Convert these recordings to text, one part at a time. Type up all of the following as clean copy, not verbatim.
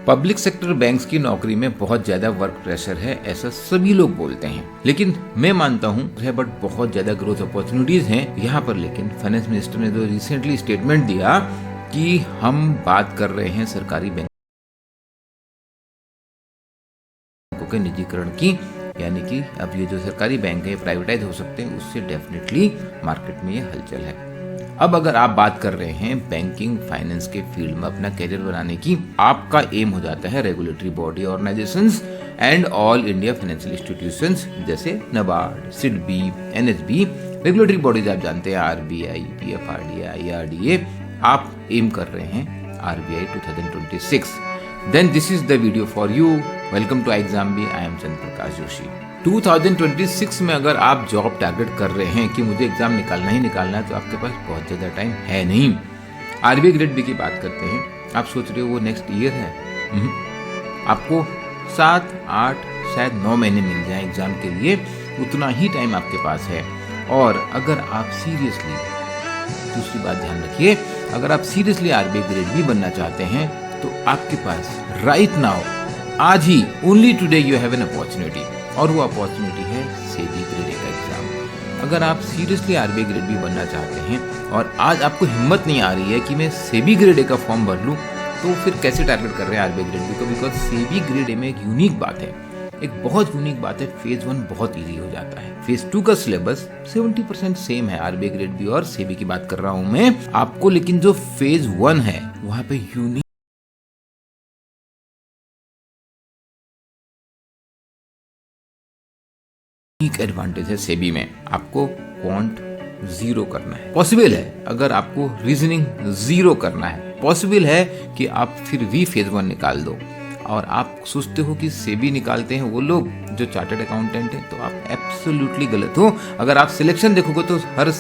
Public sector banks की नौकरी में बहुत ज्यादा वर्क प्रेशर है, ऐसा सभी लोग बोलते हैं, लेकिन मैं मानता हूँ है बट बहुत ज्यादा ग्रोथ अपॉर्चुनिटीज हैं यहाँ पर। लेकिन फाइनेंस मिनिस्टर ने जो रिसेंटली स्टेटमेंट दिया कि हम बात कर रहे हैं सरकारी बैंकों के निजीकरण की, यानी कि अब ये जो सरकारी बैंक है प्राइवेटाइज हो सकते हैं, उससे डेफिनेटली मार्केट में ये हलचल है। अब अगर आप बात कर रहे हैं बैंकिंग फाइनेंस के फील्ड में अपना करियर बनाने की, आपका एम हो जाता है regulatory body organisations and all India financial institutions जैसे नबार्ड, सिडबी, एनएसबी। रेगुलेटरी बॉडीज आप जानते हैं आरबीआई, पीएफआरडीआई, आरडीए। आप एम कर रहे हैं RBI 2026। Then this is the video for you. Welcome to Exambee. I am Chandra Prakash Joshi. 2026 में अगर आप जॉब टारगेट कर रहे हैं कि मुझे एग्जाम निकालना ही निकालना है, तो आपके पास बहुत ज़्यादा टाइम है नहीं। आरबीआई ग्रेड बी की बात करते हैं, आप सोच रहे हो वो नेक्स्ट ईयर है। आपको 7, 8 शायद 9 महीने मिल जाए एग्जाम के लिए, उतना ही टाइम आपके पास है। और अगर आप सीरियसली, दूसरी बात ध्यान रखिए, अगर आप सीरियसली आरबीआई ग्रेड बी बनना चाहते हैं तो आपके पास राइट नाउ, आज ही, only today you have an opportunity, और वो अपॉर्चुनिटी है सेबी ग्रेड ए का एग्जाम। अगर आप सीरियसली आरबीआई ग्रेड बी बनना चाहते हैं और आज आपको हिम्मत नहीं आ रही है कि मैं सेबी ग्रेड ए का फॉर्म भर लूं, तो फिर कैसे टारगेट कर रहे हैं आरबीआई ग्रेड बी को? बिकॉज सेबी ग्रेड ए में एक यूनिक बात है, एक बहुत यूनिक बात है। फेज 1 बहुत इजी हो जाता है। फेज 2 का सिलेबस 70% सेम है। आरबीआई ग्रेड बी और सेबी की बात कर रहा हूं मैं आपको, लेकिन जो फेज 1 है वहां पे यूनिक एडवांटेज है। सेबी में आपको क्वांट 0 करना है, पॉसिबल है। अगर आपको रीजनिंग 0 करना है, पॉसिबल है कि आप फिर भी फेज 1 निकाल दो। और आप सोचते हो कि सेबी निकालते हैं वो लोग जो चार्टर्ड अकाउंटेंट हैं, तो आप एब्सोल्युटली गलत हो। अगर आप सिलेक्शन देखोगे तो हर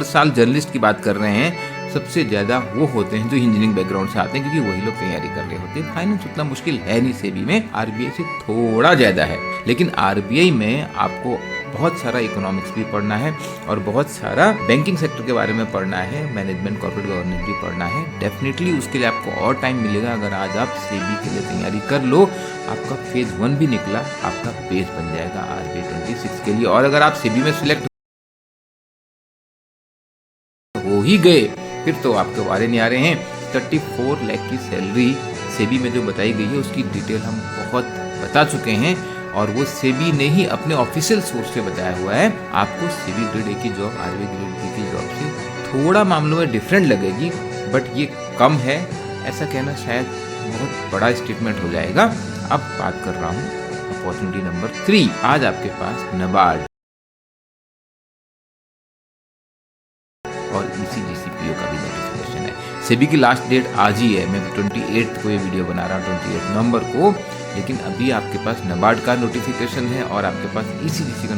साल जर्नलिस्ट की बात कर रहे हैं, सबसे ज्यादा वो होते हैं जो इंजीनियरिंग बैकग्राउंड से आते हैं, क्योंकि वही लोग तैयारी कर रहे होते हैं। फाइनेंस उतना मुश्किल है नहीं सेबी में, आरबीआई से थोड़ा ज्यादा है। लेकिन आरबीआई में आपको बहुत सारा इकोनॉमिक्स भी पढ़ना है और बहुत सारा बैंकिंग सेक्टर के बारे में पढ़ना है, मैनेजमेंट, कॉर्पोरेट गवर्नेंस भी पढ़ना है। डेफिनेटली उसके लिए आपको और टाइम मिलेगा। अगर आज आप सेबी के लिए तैयारी कर लो, आपका फेज 1 भी निकला, आपका बेस बन जाएगा आरबीआई 26 के लिए। और अगर आप सेबी में सिलेक्ट हो ही गए, फिर तो आपके बारे नहीं आ रहे हैं। 34 लाख की सैलरी सेबी में जो बताई गई है, उसकी डिटेल हम बहुत बता चुके हैं, और वो सेबी ने ही अपने ऑफिशियल सोर्स से बताया हुआ है। आपको सेबी ग्रेड ए की जॉब आरबीआई ग्रेड बी की जॉब से थोड़ा मामलों में डिफरेंट लगेगी, बट ये कम है, ऐसा कहना शायद बहुत बड़ा स्टेटमेंट हो जाएगा। अब बात कर रहा हूँ अपॉर्चुनिटी नंबर 3। आज आपके पास नबार्ड और ईसीजीसीपीओ का भी नोटिफिकेशन है। सेबी की लास्ट डेट आज ही है। मैं 28 को ये वीडियो बना रहा हूँ, 28 नवंबर को। लेकिन अभी आपके पास नबार्ड का नोटिफिकेशन है और आपके पास ईसीजीसी का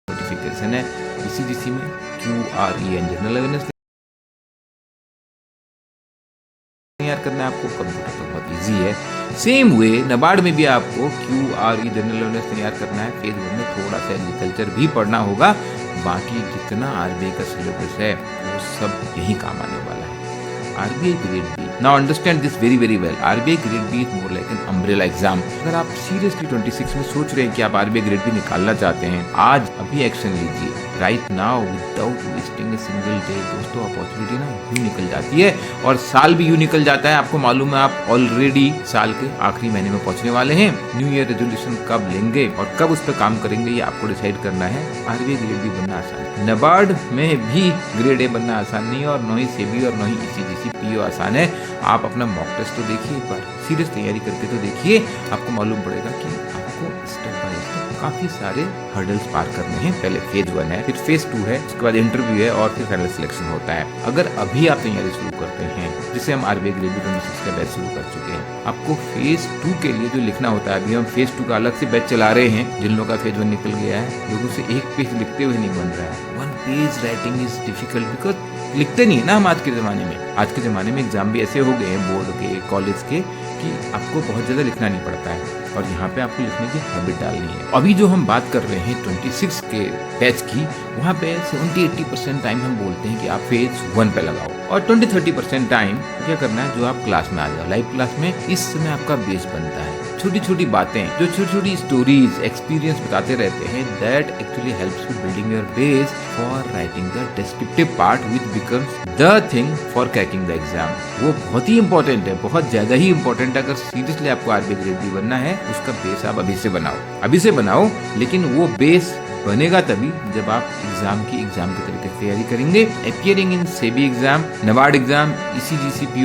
नोटिफिकेशन है। ईसीजीसी में QREN जनरल अवेयरनेस तैयार करना है आपको, कंप्यूटर तो बहुत इजी है। सेम वे नबार्ड में भी आपको QRE जनरल अवेयरनेस तैयार करना है। फेज 1 में थोड़ा सा एग्रीकल्चर भी पढ़ना होगा। बाकी जितना आरबीआई का सिलेबस है वो सब यही काम आने वाला है। RBI grade B, now understand this very very well, RBI grade B is more like an umbrella exam. अगर आप सीरियसली 26 में सोच रहे हैं कि आप आरबीआई ग्रेड बी निकालना चाहते हैं, आज अभी एक्शन लीजिए, right now, without wasting a single day. दोस्तों, अपॉर्चुनिटी ना यूं निकल जाती है और साल भी यूं निकल जाता है। आपको मालूम है आप ऑलरेडी साल के आखिरी महीने में पहुंचने वाले हैं। न्यू ईयर रेजोल्यूशन कब लेंगे और कब उस पर काम करेंगे, ये आपको डिसाइड करना है। आरबीआई ग्रेड बी बनना आसान, नबार्ड में भी ग्रेड ए बनना आसान नहीं है, और न ही सेबी और न ही ईसीजीसीपीओ आसान है। आप अपना मॉक टेस्ट तो देखिए, एक बार सीरियस तैयारी करके तो देखिए, आपको मालूम पड़ेगा कि आपको स्टेप बाय स्टेप काफी सारे हर्डल्स पार करने हैं। पहले फेज 1 है, फिर फेज 2 है, उसके बाद इंटरव्यू है और फिर फाइनल सिलेक्शन होता है। अगर अभी आप तैयारी शुरू करते हैं, जिसे हम आरबीआई ग्रेड बी 26 का बैच शुरू कर चुके हैं, आपको फेज 2 के लिए जो लिखना होता है, अभी हम फेज 2 का अलग से बैच चला रहे हैं। जिन लोगों का फेज 1 निकल गया है, लोगों से एक पेज लिखते हुए नहीं बन रहा है। 1 page writing is difficult because लिखते नहीं है ना हम आज के ज़माने में। आज के ज़माने में एग्ज़ाम भी ऐसे हो गए हैं बोर्ड के, कॉलेज के, कि आपको बहुत ज़्यादा लिखना नहीं पड़ता है और यहाँ पे आपको लिखने की हैबिट डालनी है। अभी जो हम बात कर रहे हैं 26 के बैच की, वहाँ पे 70-80% टाइम हम बोलते हैं कि आप फेज 1 पे लगाओ और 20-30% टाइम क्या करना है, जो आप क्लास में आ जाओ, लाइव क्लास में। इस समय आपका बेस बनता है। छोटी छोटी बातें, जो छोटी छोटी स्टोरीज, एक्सपीरियंस बताते रहते हैं, that actually helps you building your base for writing the descriptive part which becomes the thing for cracking the exam. वो बहुत ही इंपॉर्टेंट है, बहुत ज्यादा ही इंपॉर्टेंट है। अगर सीरियसली आपको आरबीआई ग्रेड बी बनना है, उसका बेस आप अभी से बनाओ। लेकिन वो बेस बनेगा तभी जब आप एग्जाम की तरीके से तैयारी करेंगे। Appearing in SEBI exam, NABARD exam, ECGC PO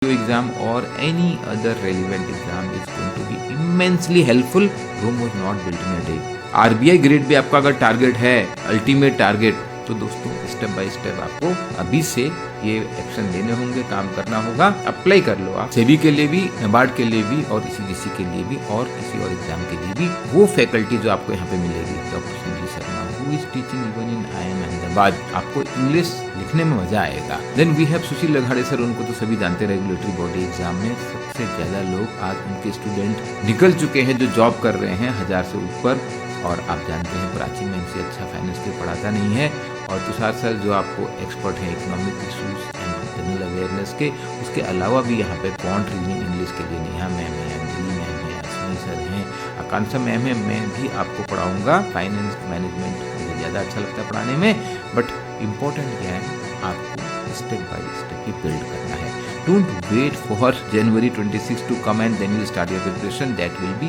exam or any other relevant exam is going to be immensely helpful. Rome was not built in a day. RBI grade भी आपका अगर टारगेट है, अल्टीमेट टारगेट, तो दोस्तों स्टेप बाय स्टेप आपको अभी से ये एक्शन लेने होंगे, काम करना होगा। अप्लाई कर लो आप सेबी के लिए भी, नबार्ड के लिए भी और ईसीजीसी के लिए भी और किसी और एग्जाम के लिए भी। वो फैकल्टी जो आपको यहाँ पे मिलेगी, doctor Sanjeev Sharma who is teaching even in IIM Ahmedabad, आपको इंग्लिश लिखने में मजा आएगा। Then we have Sushil Laghade sir, उनको तो सभी जानते हैं, रेगुलेटरी बॉडी एग्जाम में सबसे ज्यादा लोग आज उनके स्टूडेंट निकल चुके हैं जो जॉब कर रहे हैं 1000 से ऊपर। और आप जानते हैं प्राची में इनसे अच्छा फाइनेंस के पढ़ाता नहीं है। और तुषार सर जो आपको एक्सपर्ट हैं economic issues and general awareness के, उसके अलावा भी यहाँ पे क्वांट रीजनिंग इंग्लिश के लिए नेहा मैम है, अंजलि मैम है, अश्विनी सर हैं, आकांक्षा मैम है। मैं भी आपको पढ़ाऊंगा फाइनेंस मैनेजमेंट, मुझे ज़्यादा अच्छा लगता है पढ़ाने में। बट इम्पोर्टेंट क्या है, आपको step by step he build करना है। Don't wait for January 26 to come and then you start your preparation. That will be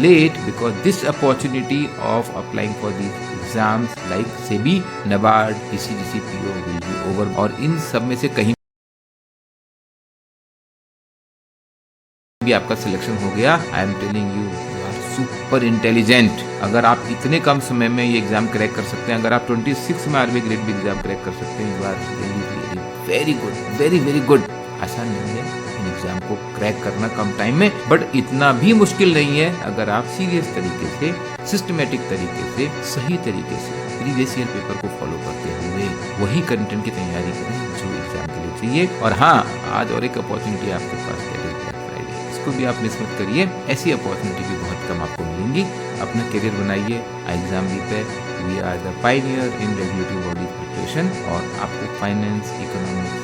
late because this opportunity of applying for these exams like SEBI, NABARD, ECGC, PO will be over. और इन सब में से कहीं भी आपका selection हो गया, I am telling you, you are super intelligent. अगर आप इतने कम समय में ये एग्जाम क्रैक कर सकते हैं, अगर आप 26 में RBI grade B exam crack कर सकते हैं, you are really very good, very good. आसान नहीं है इन एग्जाम को क्रैक करना कम टाइम में, बट इतना भी मुश्किल नहीं है अगर आप सीरियस तरीके से, सिस्टमेटिक तरीके से, सही तरीके से प्रीवियस ईयर पेपर को फॉलो करते हुए वही कंटेंट की तैयारी करें जो एग्जाम के लिए चाहिए। और हाँ, आज और एक अपॉर्चुनिटी आपके पास है, ब्लैक फ्राइडे, इसको भी आप मिस मत करिए। ऐसी अपॉर्चुनिटी भी बहुत कम आपको मिलेंगी। अपना करियर बनाइए, एग्जाम भी पे। We are the pioneer in regulatory body preparation और आपको फाइनेंस, इकोनॉमिक्स,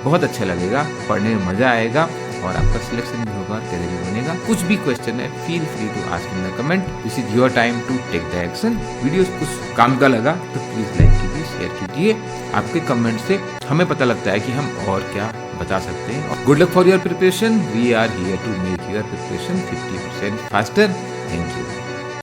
बहुत अच्छा लगेगा, पढ़ने में मजा आएगा और आपका सिलेक्शन भी होगा, करियर भी बनेगा। कुछ भी क्वेश्चन है, feel free to ask in the comment. This is your time to take the action. Video कुछ काम का लगा तो प्लीज लाइक कीजिए, शेयर कीजिए। आपके कमेंट से हमें पता लगता है कि हम और क्या बता सकते हैं। Good luck for your preparation. We are here to make your preparation 50% faster. Thank you.